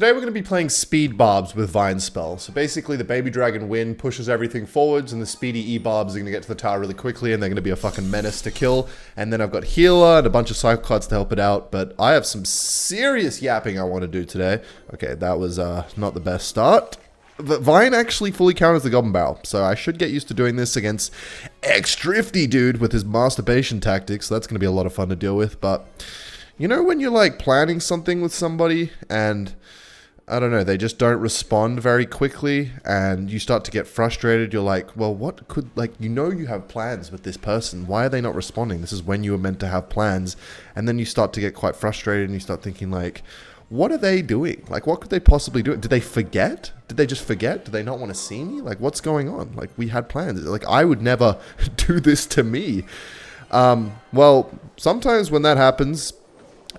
Today we're going to be playing speed barbs with Vine Spell. So basically the baby dragon wind pushes everything forwards and the speedy E-barbs are going to get to the tower really quickly and they're going to be a fucking menace to kill. And then I've got healer and a bunch of cycle cards to help it out, but I have some serious yapping I want to do today. Okay, that was not the best start. But Vine actually fully counters the Goblin Barrel, so I should get used to doing this against X-Drifty dude with his masturbation tactics. So that's going to be a lot of fun to deal with, but you know when you're like planning something with somebody and I don't know, they just don't respond very quickly and you start to get frustrated. You're like, well, what could, like, you know you have plans with this person. Why are they not responding? This is when you were meant to have plans. And then you start to get quite frustrated and you start thinking like, what are they doing? Like, what could they possibly do? Did they forget? Did they just forget? Do they not want to see me? Like, what's going on? Like, we had plans. Like, I would never do this to me. Well, sometimes when that happens,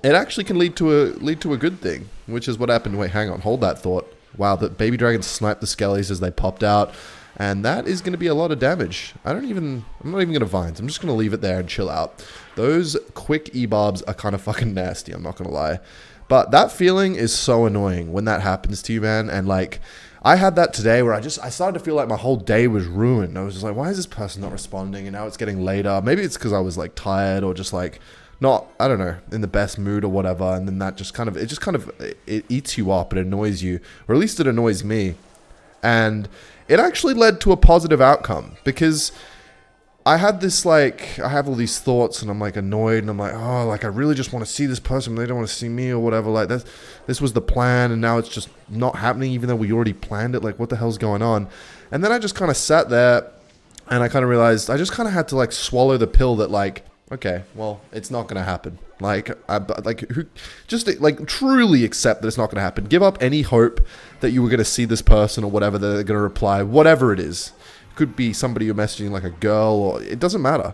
it actually can lead to a good thing, which is what happened. Wait, hang on, hold that thought. Wow, the baby dragons sniped the skellies as they popped out, and that is going to be a lot of damage. I'm not even going to vines. I'm just going to leave it there and chill out. Those quick E-barbs are kind of fucking nasty, I'm not going to lie. But that feeling is so annoying when that happens to you, man. And like, I had that today where I started to feel like my whole day was ruined. I was just like, why is this person not responding? And now it's getting later. Maybe it's because I was like tired or just like not, I don't know, in the best mood or whatever. And then that just kind of, it eats you up. It annoys you, or at least it annoys me. And it actually led to a positive outcome because I had this, like, I have all these thoughts and I'm like annoyed and I'm like, oh, like I really just want to see this person, but they don't want to see me or whatever. Like this was the plan and now it's just not happening even though we already planned it. Like, what the hell's going on? And then I just kind of sat there and I kind of realized I just kind of had to like swallow the pill that like, okay, well, it's not going to happen. Just truly accept that it's not going to happen. Give up any hope that you were going to see this person or whatever, they're going to reply, whatever it is. Could be somebody you're messaging, like a girl, or it doesn't matter.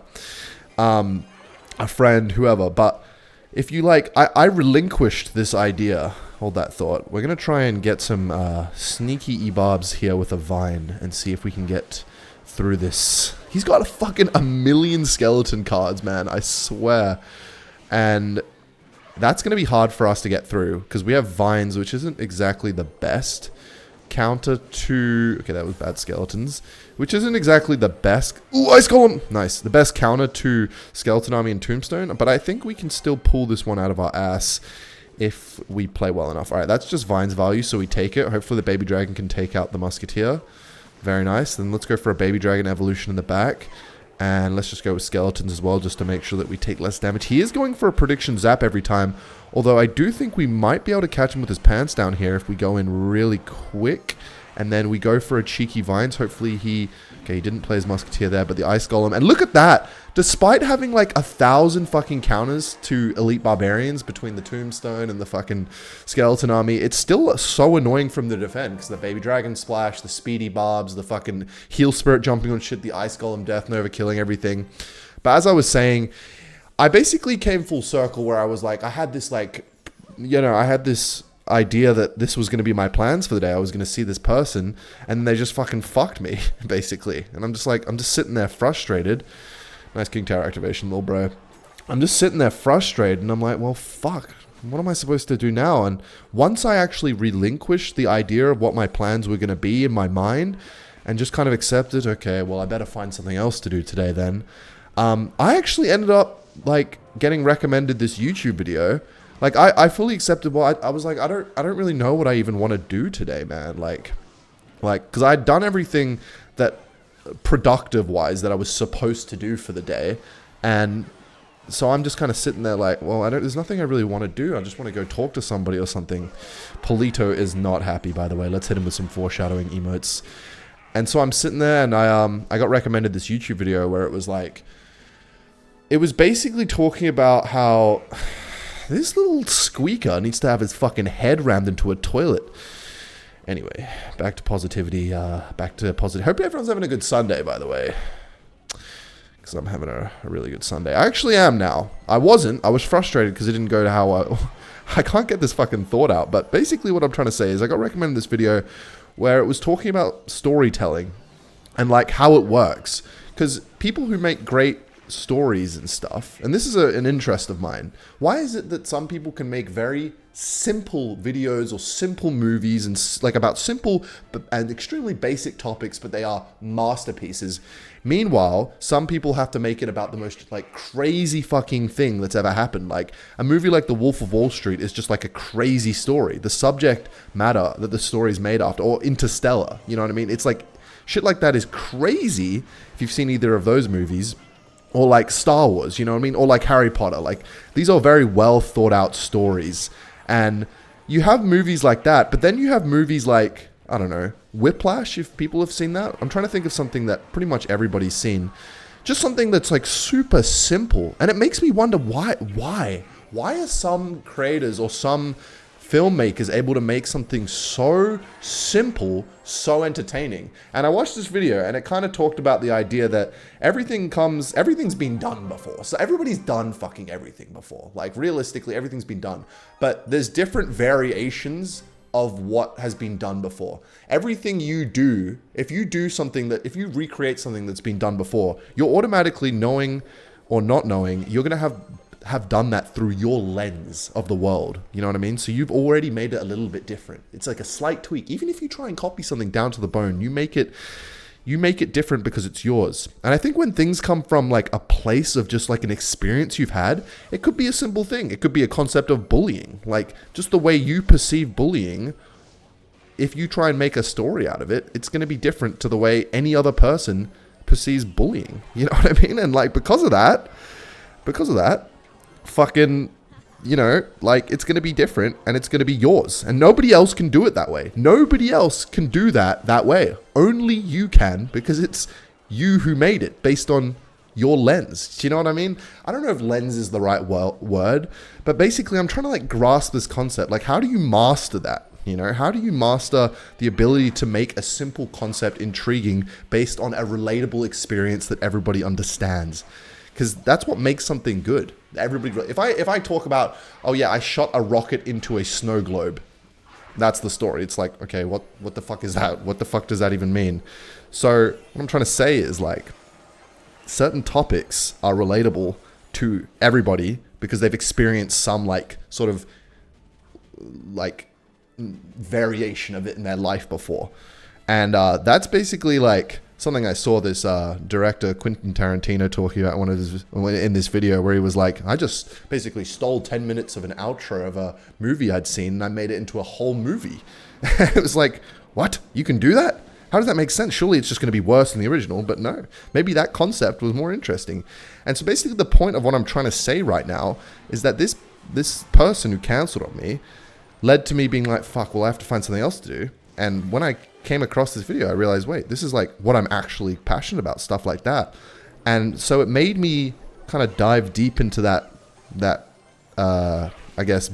A friend, whoever. But if you like, I relinquished this idea. Hold that thought. We're going to try and get some sneaky E-barbs here with a vine and see if we can get through this. He's got a million skeleton cards, man, I swear. And that's going to be hard for us to get through because we have vines, which isn't exactly the best counter to... Okay, that was bad skeletons. Which isn't exactly the best... Ooh, Ice Golem! Nice. The best counter to Skeleton Army and Tombstone. But I think we can still pull this one out of our ass if we play well enough. Alright, that's just Vine's value, so we take it. Hopefully the Baby Dragon can take out the Musketeer. Very nice. Then let's go for a Baby Dragon evolution in the back. And let's just go with Skeletons as well, just to make sure that we take less damage. He is going for a Prediction Zap every time. Although I do think we might be able to catch him with his pants down here if we go in really quick. And then we go for a cheeky Vines. Hopefully he... Okay, he didn't play his Musketeer there, but the Ice Golem. And look at that! Despite having like 1,000 fucking counters to Elite Barbarians between the Tombstone and the fucking Skeleton Army, it's still so annoying from the defend. Because the Baby Dragon Splash, the Speedy Barbs, the fucking Heal Spirit jumping on shit, the Ice Golem Death Nova killing everything. But as I was saying, I basically came full circle where I was like, I had this like, you know, I had this idea that this was going to be my plans for the day. I was going to see this person and they just fucking fucked me, basically. And I'm just like, I'm just sitting there frustrated. Nice King Tower activation, little bro. I'm just sitting there frustrated and I'm like, well, fuck. What am I supposed to do now? And once I actually relinquished the idea of what my plans were going to be in my mind and just kind of accepted, okay, well, I better find something else to do today then. I actually ended up like getting recommended this YouTube video. Like I fully accepted. Well, I was like, I don't really know what I even want to do today, man. Like, because I'd done everything that productive wise that I was supposed to do for the day, and so I'm just kind of sitting there like, well, there's nothing I really want to do. I just want to go talk to somebody or something. Polito is not happy, by the way. Let's hit him with some foreshadowing emotes. And so I'm sitting there, and I got recommended this YouTube video where it was like, it was basically talking about how this little squeaker needs to have his fucking head rammed into a toilet. Anyway, back to positivity, back to positive. Hope everyone's having a good Sunday, by the way. Because I'm having a really good Sunday. I actually am now. I wasn't. I was frustrated because it didn't go to how I can't get this fucking thought out. But basically what I'm trying to say is I got recommended this video where it was talking about storytelling and like how it works. Because people who make great stories and stuff, and this is an interest of mine. Why is it that some people can make very simple videos or simple movies and like about simple and extremely basic topics, but they are masterpieces. Meanwhile, some people have to make it about the most like crazy fucking thing that's ever happened. Like a movie like The Wolf of Wall Street is just like a crazy story. The subject matter that the story is made after, or Interstellar, you know what I mean? It's like shit like that is crazy if you've seen either of those movies. Or like Star Wars, you know what I mean? Or like Harry Potter. Like these are very well thought out stories. And you have movies like that, but then you have movies like, I don't know, Whiplash, if people have seen that. I'm trying to think of something that pretty much everybody's seen. Just something that's like super simple. And it makes me wonder why are some creators or some filmmakers able to make something so simple, so entertaining? And I watched this video and it kind of talked about the idea that everything's been done before. So everybody's done fucking everything before. Like realistically, everything's been done. But there's different variations of what has been done before. Everything you do, if you recreate something that's been done before, you're automatically knowing or not knowing, you're going to have done that through your lens of the world. You know what I mean? So you've already made it a little bit different. It's like a slight tweak. Even if you try and copy something down to the bone, you make it different because it's yours. And I think when things come from like a place of just like an experience you've had, it could be a simple thing. It could be a concept of bullying. Like just the way you perceive bullying, if you try and make a story out of it, it's going to be different to the way any other person perceives bullying. You know what I mean? And like because of that, fucking, you know, like it's going to be different and it's going to be yours, and nobody else can do it that way. Nobody else can do that way. Only you can, because it's you who made it based on your lens. Do you know what I mean? I don't know if lens is the right word, but basically I'm trying to like grasp this concept. Like, how do you master that? You know, how do you master the ability to make a simple concept intriguing based on a relatable experience that everybody understands? Because that's what makes something good. Everybody, if I talk about, oh yeah, I shot a rocket into a snow globe, that's the story. It's like, okay, what the fuck is that? What the fuck does that even mean? So what I'm trying to say is like, certain topics are relatable to everybody because they've experienced some like sort of like variation of it in their life before. And that's basically like something I saw this director Quentin Tarantino talking about in this video, where he was like, I just basically stole 10 minutes of an outro of a movie I'd seen and I made it into a whole movie. It was like, what? You can do that? How does that make sense? Surely it's just going to be worse than the original, but no. Maybe that concept was more interesting. And so basically the point of what I'm trying to say right now is that this person who cancelled on me led to me being like, fuck, well, I have to find something else to do. And when I came across this video, I realized, wait, this is like what I'm actually passionate about, stuff like that. And so it made me kind of dive deep into that I guess,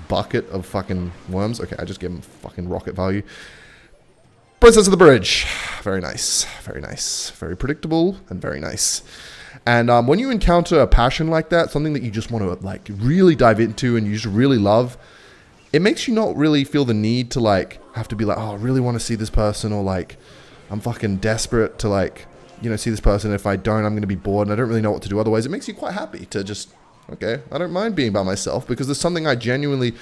bucket of fucking worms. Okay, I just gave him fucking rocket value. Princess of the Bridge. Very nice. Very nice. Very predictable and very nice. And when you encounter a passion like that, something that you just want to like really dive into and you just really love, it makes you not really feel the need to like have to be like, oh, I really want to see this person, or like I'm fucking desperate to like, you know, see this person. If I don't, I'm going to be bored and I don't really know what to do otherwise. It makes you quite happy to just, okay, I don't mind being by myself because there's something I genuinely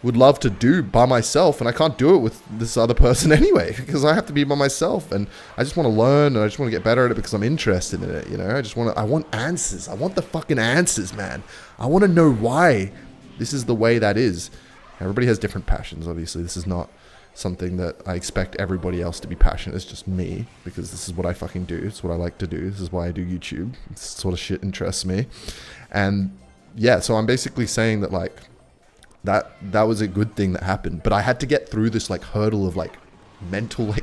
would love to do by myself, and I can't do it with this other person anyway because I have to be by myself, and I just want to learn and I just want to get better at it because I'm interested in it, you know. I want answers. I want the fucking answers, man. I want to know why this is the way that is. Everybody has different passions, obviously. This is not something that I expect everybody else to be passionate. It's just me, because this is what I fucking do. It's what I like to do. This is why I do YouTube. This sort of shit interests me. And yeah, so I'm basically saying that like that was a good thing that happened, but I had to get through this like hurdle of like mental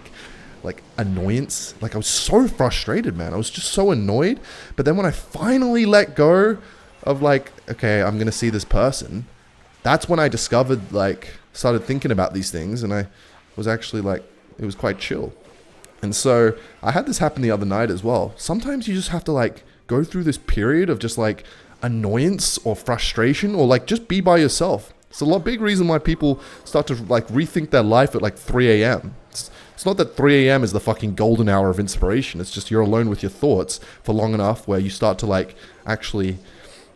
like annoyance. Like I was so frustrated, man. I was just so annoyed. But then when I finally let go of like, okay, I'm gonna see this person, that's when I discovered, like, started thinking about these things, and I was actually like, it was quite chill. And so I had this happen the other night as well. Sometimes you just have to like go through this period of just like annoyance or frustration, or like just be by yourself. It's a big reason why people start to like rethink their life at like 3 a.m. It's not that 3 a.m. is the fucking golden hour of inspiration. It's just you're alone with your thoughts for long enough where you start to like actually,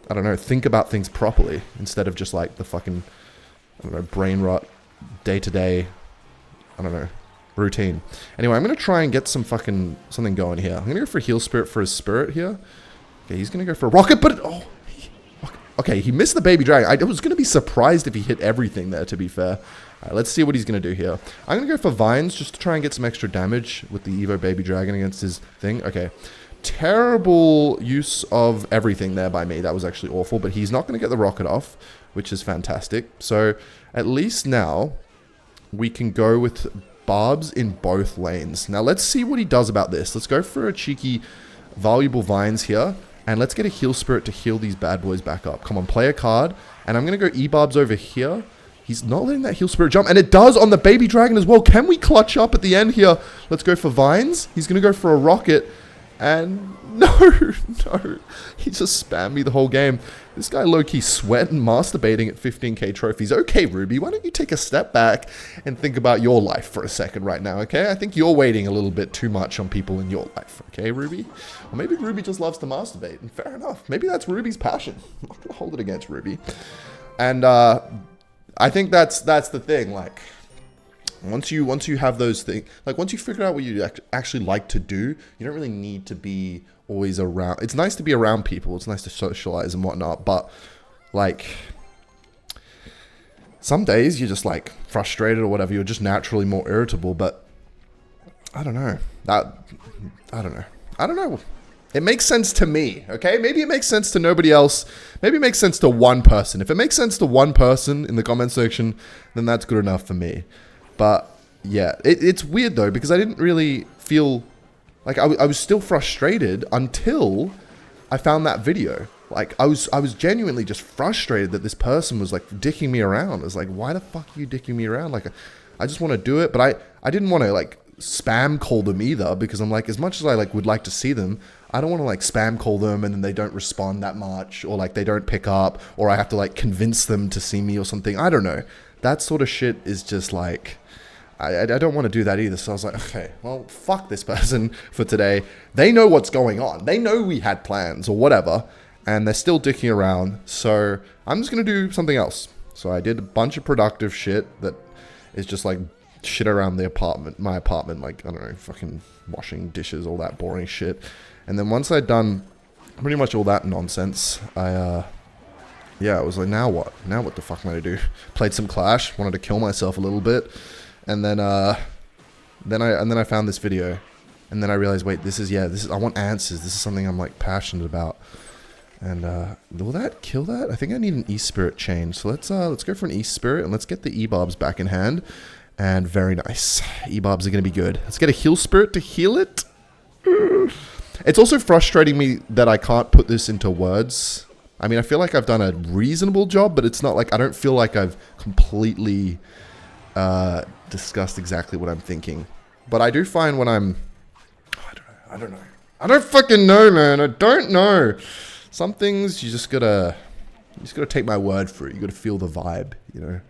I don't know, think about things properly instead of just like the fucking I don't know, brain rot, day-to-day, I don't know, routine. Anyway, I'm going to try and get something going here. I'm going to go for heal spirit for his spirit here. Okay, he's going to go for a rocket, but okay, he missed the baby dragon. I was going to be surprised if he hit everything there, to be fair. All right, let's see what he's going to do here. I'm going to go for vines just to try and get some extra damage with the Evo baby dragon against his thing. Okay, terrible use of everything there by me. That was actually awful, but he's not going to get the rocket off, which is fantastic. So at least now we can go with barbs in both lanes. Now let's see what he does about this. Let's go for a cheeky valuable vines here. And let's get a heal spirit to heal these bad boys back up. Come on, play a card. And I'm going to go E-Barbs over here. He's not letting that heal spirit jump. And it does on the baby dragon as well. Can we clutch up at the end here? Let's go for vines. He's going to go for a rocket. And no. He just spammed me the whole game. This guy low-key sweating, masturbating at 15k trophies. Okay, Ruby, why don't you take a step back and think about your life for a second right now, okay? I think you're waiting a little bit too much on people in your life, okay, Ruby? Or maybe Ruby just loves to masturbate, and fair enough. Maybe that's Ruby's passion. I'm not going to hold it against Ruby. And I think that's the thing, like, once you have those things, like once you figure out what you actually like to do, you don't really need to be always around. It's nice to be around people. It's nice to socialize and whatnot. But like some days you're just like frustrated or whatever. You're just naturally more irritable. But I don't know. I don't know. It makes sense to me. Okay, maybe it makes sense to nobody else. Maybe it makes sense to one person. If it makes sense to one person in the comment section, then that's good enough for me. But yeah, it's weird though, because I didn't really feel like I was still frustrated until I found that video. Like I was genuinely just frustrated that this person was like dicking me around. I was like, why the fuck are you dicking me around? Like I just want to do it, but I didn't want to like spam call them either, because I'm like, as much as I like would like to see them, I don't want to like spam call them and then they don't respond that much, or like they don't pick up, or I have to like convince them to see me or something. I don't know. That sort of shit is just like, I don't want to do that either. So I was like, okay, well, fuck this person for today. They know what's going on. They know we had plans or whatever, and they're still dicking around. So I'm just going to do something else. So I did a bunch of productive shit that is just like shit around the apartment, my apartment, like, I don't know, fucking washing dishes, all that boring shit. And then once I'd done pretty much all that nonsense, yeah, I was like, now what? Now what the fuck am I gonna do? Played some Clash, wanted to kill myself a little bit, and then I found this video, and then I realized, wait, this is I want answers. This is something I'm like passionate about. And will that kill that? I think I need an E-Spirit chain. So let's go for an E-Spirit and let's get the E-Barbs back in hand. And very nice. E-Barbs are gonna be good. Let's get a Heal Spirit to heal it. It's also frustrating me that I can't put this into words. I mean, I feel like I've done a reasonable job, but it's not like, I don't feel like I've completely discussed exactly what I'm thinking. But I do find when I'm, I don't know. I don't fucking know, man. I don't know. Some things you just gotta take my word for it. You gotta feel the vibe, you know.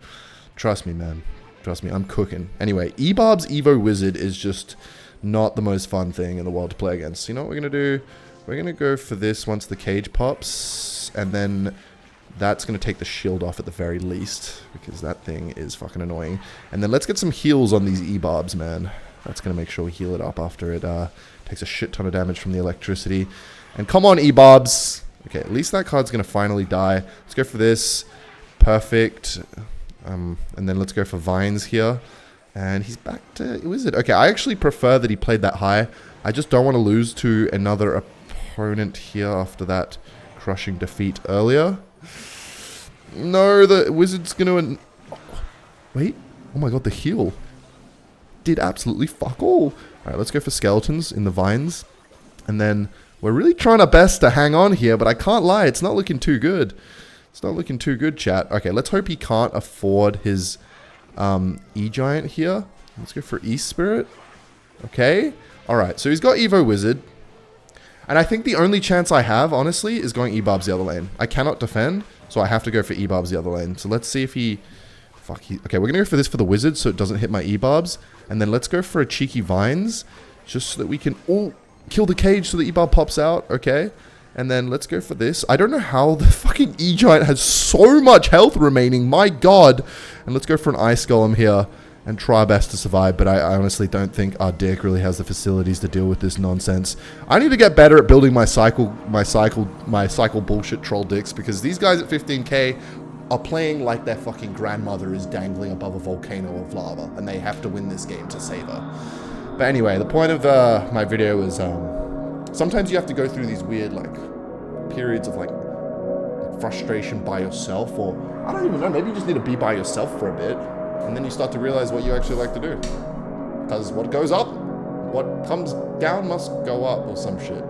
Trust me, man. Trust me, I'm cooking. Anyway, E-Barb's Evo Wizard is just not the most fun thing in the world to play against. You know what we're gonna do? We're gonna go for this once the cage pops, and then that's gonna take the shield off at the very least, because that thing is fucking annoying. And then let's get some heals on these E-Barbs, man. That's gonna make sure we heal it up after it takes a shit ton of damage from the electricity. And come on, E-Barbs. Okay, at least that card's gonna finally die. Let's go for this. Perfect. And then let's go for Vines here. And he's back to Wizard. Okay, I actually prefer that he played that high. I just don't want to lose to another opponent here after that crushing defeat earlier. No, the Wizard's gonna... Wait. Oh my god, the heal did absolutely fuck all. Alright, let's go for Skeletons in the Vines. And then we're really trying our best to hang on here, but I can't lie, it's not looking too good. It's not looking too good, chat. Okay, let's hope he can't afford his E-Giant here. Let's go for E-Spirit. Okay. Alright, so he's got Evo Wizard. And I think the only chance I have, honestly, is going E-Barbs the other lane. I cannot defend, so I have to go for E-Barbs the other lane. So let's see if he... Okay, we're going to go for this for the Wizard so it doesn't hit my E-Barbs. And then let's go for a cheeky Vines, just so that we can... kill the cage so the E-Barb pops out, okay? And then let's go for this. I don't know how the fucking E-Giant has so much health remaining. My god. And let's go for an Ice Golem here and try our best to survive. But I honestly don't think our deck really has the facilities to deal with this nonsense. I need to get better at building my cycle bullshit troll decks, because these guys at 15k are playing like their fucking grandmother is dangling above a volcano of lava, and they have to win this game to save her. But anyway, the point of my video is sometimes you have to go through these weird like periods of like frustration by yourself, or I don't even know, maybe you just need to be by yourself for a bit, and then you start to realize what you actually like to do. Because what goes up, what comes down must go up, or some shit.